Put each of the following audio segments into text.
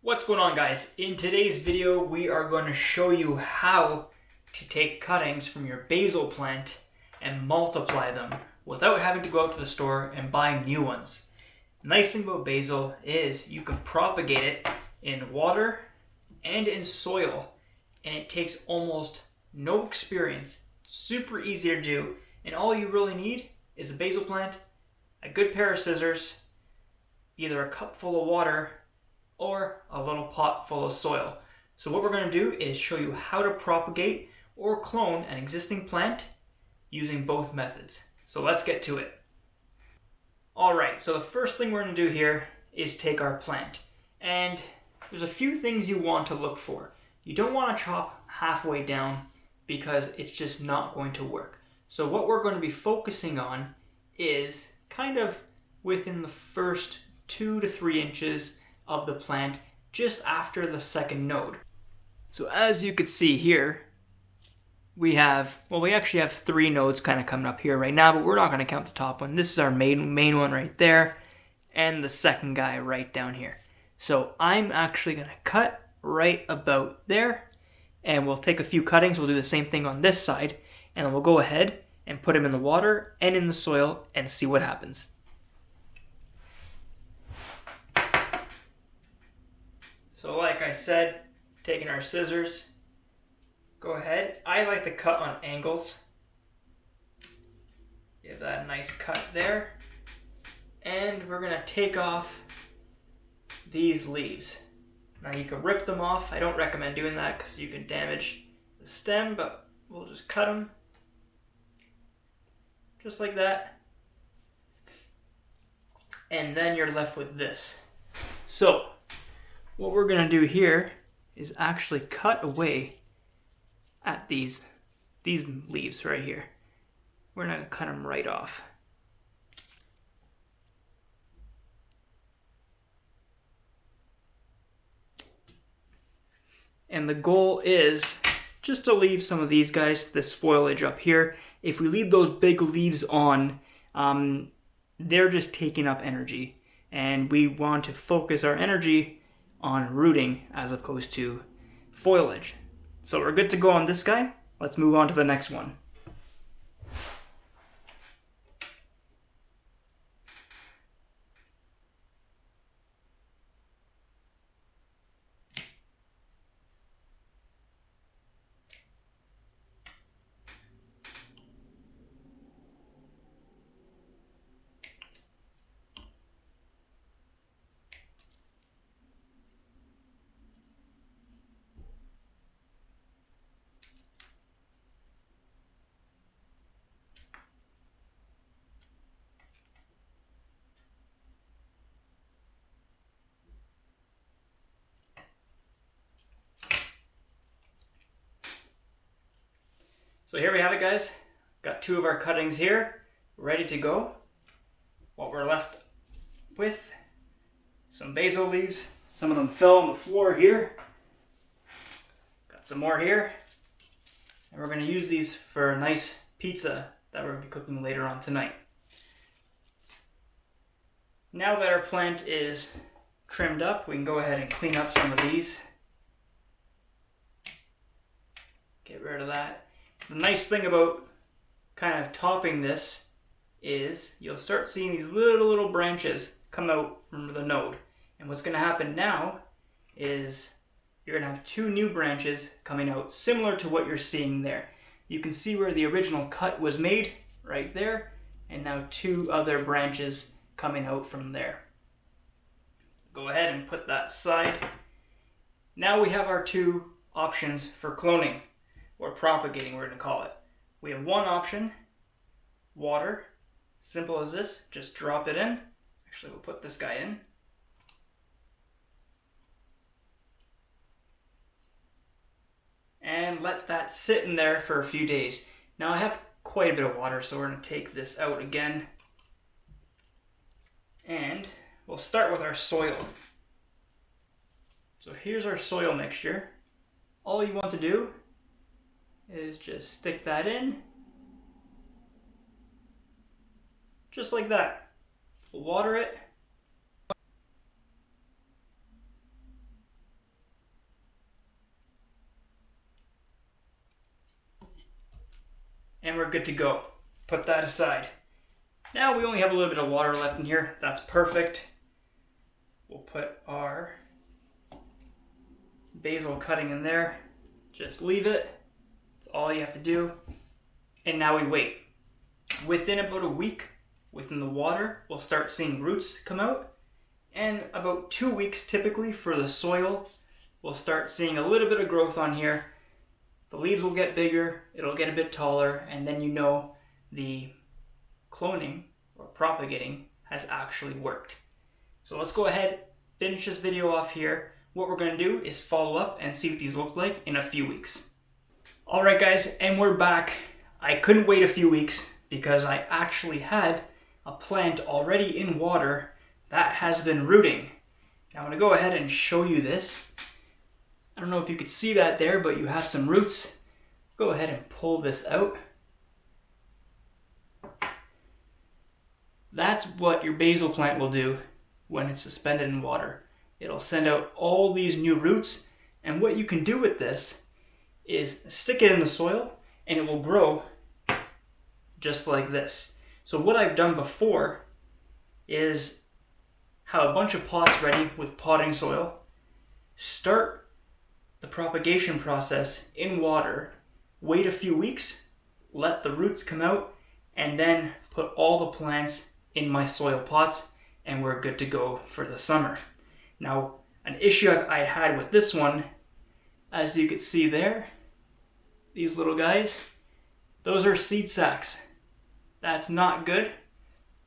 What's going on, guys? In today's video we are going to show you how to take cuttings from your basil plant and multiply them without having to go out to the store and buy new ones. Nice thing about basil is you can propagate it in water and in soil, and it takes almost no experience. Super easy to do, and all you really need is a basil plant, a good pair of scissors, either a cup full of water or a little pot full of soil. So what we're going to do is show you how to propagate or clone an existing plant using both methods. So let's get to it. Alright, so the first thing we're going to do here is take our plant. And there's a few things you want to look for. You don't want to chop halfway down because it's just not going to work. So what we're going to be focusing on is kind of within the first 2 to 3 inches of the plant, just after the second node. So as you can see here, we actually have 3 nodes kind of coming up here right now, but we're not going to count the top one. This is our main one right there, and the second guy right down here. So I'm actually going to cut right about there, and we'll take a few cuttings. We'll do the same thing on this side, and then we'll go ahead and put them in the water and in the soil and see what happens. So like I said, taking our scissors, go ahead. I like to cut on angles. Give that a nice cut there. And we're going to take off these leaves. Now you can rip them off. I don't recommend doing that because you can damage the stem, but we'll just cut them just like that. And then you're left with this. So what we're going to do here is actually cut away at these leaves right here. We're going to cut them right off. And the goal is just to leave some of these guys, this foliage up here. If we leave those big leaves on, they're just taking up energy. And we want to focus our energy on rooting as opposed to foliage. So we're good to go on this guy. Let's move on to the next one. So here we have it, guys. Got 2 of our cuttings here, ready to go. What we're left with, some basil leaves. Some of them fell on the floor here. Got some more here. And we're going to use these for a nice pizza that we're going to be cooking later on tonight. Now that our plant is trimmed up, we can go ahead and clean up some of these. Get rid of that. The nice thing about kind of topping this is you'll start seeing these little branches come out from the node. And what's going to happen now is you're going to have 2 new branches coming out, similar to what you're seeing there. You can see where the original cut was made right there, and now 2 other branches coming out from there. Go ahead and put that aside. Now we have our 2 options for cloning, or propagating, we're going to call it. We have one option, water. Simple as this, just drop it in. Actually, we'll put this guy in. And let that sit in there for a few days. Now I have quite a bit of water, so we're going to take this out again. And we'll start with our soil. So here's our soil mixture. All you want to do is just stick that in, just like that. We'll water it, and we're good to go. Put that aside. Now we only have a little bit of water left in here. That's perfect. We'll put our basil cutting in there. Just leave it. That's all you have to do. And now we wait. Within about a week, within the water, we'll start seeing roots come out. And about 2 weeks typically for the soil, we'll start seeing a little bit of growth on here. The leaves will get bigger, it'll get a bit taller, and then you know the cloning or propagating has actually worked. So let's go ahead, finish this video off here. What we're going to do is follow up and see what these look like in a few weeks. Alright guys, and we're back. I couldn't wait a few weeks because I actually had a plant already in water that has been rooting. Now I'm going to go ahead and show you this. I don't know if you could see that there, but you have some roots. Go ahead and pull this out. That's what your basil plant will do when it's suspended in water. It'll send out all these new roots, and what you can do with this is stick it in the soil and it will grow just like this. So what I've done before is have a bunch of pots ready with potting soil, start the propagation process in water, wait a few weeks, let the roots come out, and then put all the plants in my soil pots, and we're good to go for the summer. Now, an issue I had with this one, as you can see there, these little guys, those are seed sacs. That's not good.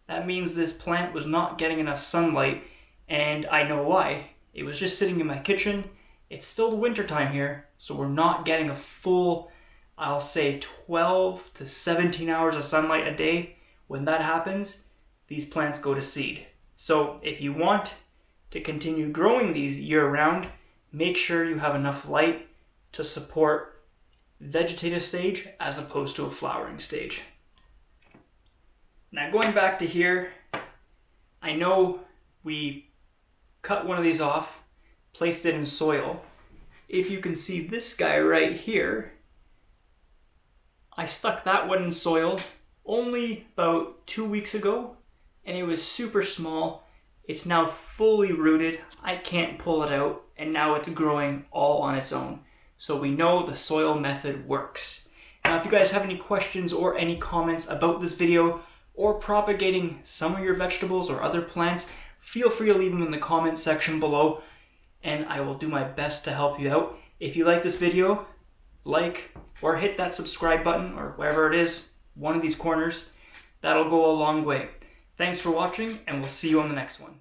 That means this plant was not getting enough sunlight, and I know why. It was just sitting in my kitchen. It's still the winter time here, so we're not getting a full, I'll say 12 to 17 hours of sunlight a day. When that happens, these plants go to seed. So if you want to continue growing these year-round, make sure you have enough light to support vegetative stage as opposed to a flowering stage. Now going back to here, I know we cut one of these off, placed it in soil. If you can see this guy right here, I stuck that one in soil only about 2 weeks ago, and it was super small. It's now fully rooted. I can't pull it out, and now it's growing all on its own. So we know the soil method works. Now if you guys have any questions or any comments about this video or propagating some of your vegetables or other plants, feel free to leave them in the comment section below, and I will do my best to help you out. If you like this video, like or hit that subscribe button or wherever it is, one of these corners. That'll go a long way. Thanks for watching, and we'll see you on the next one.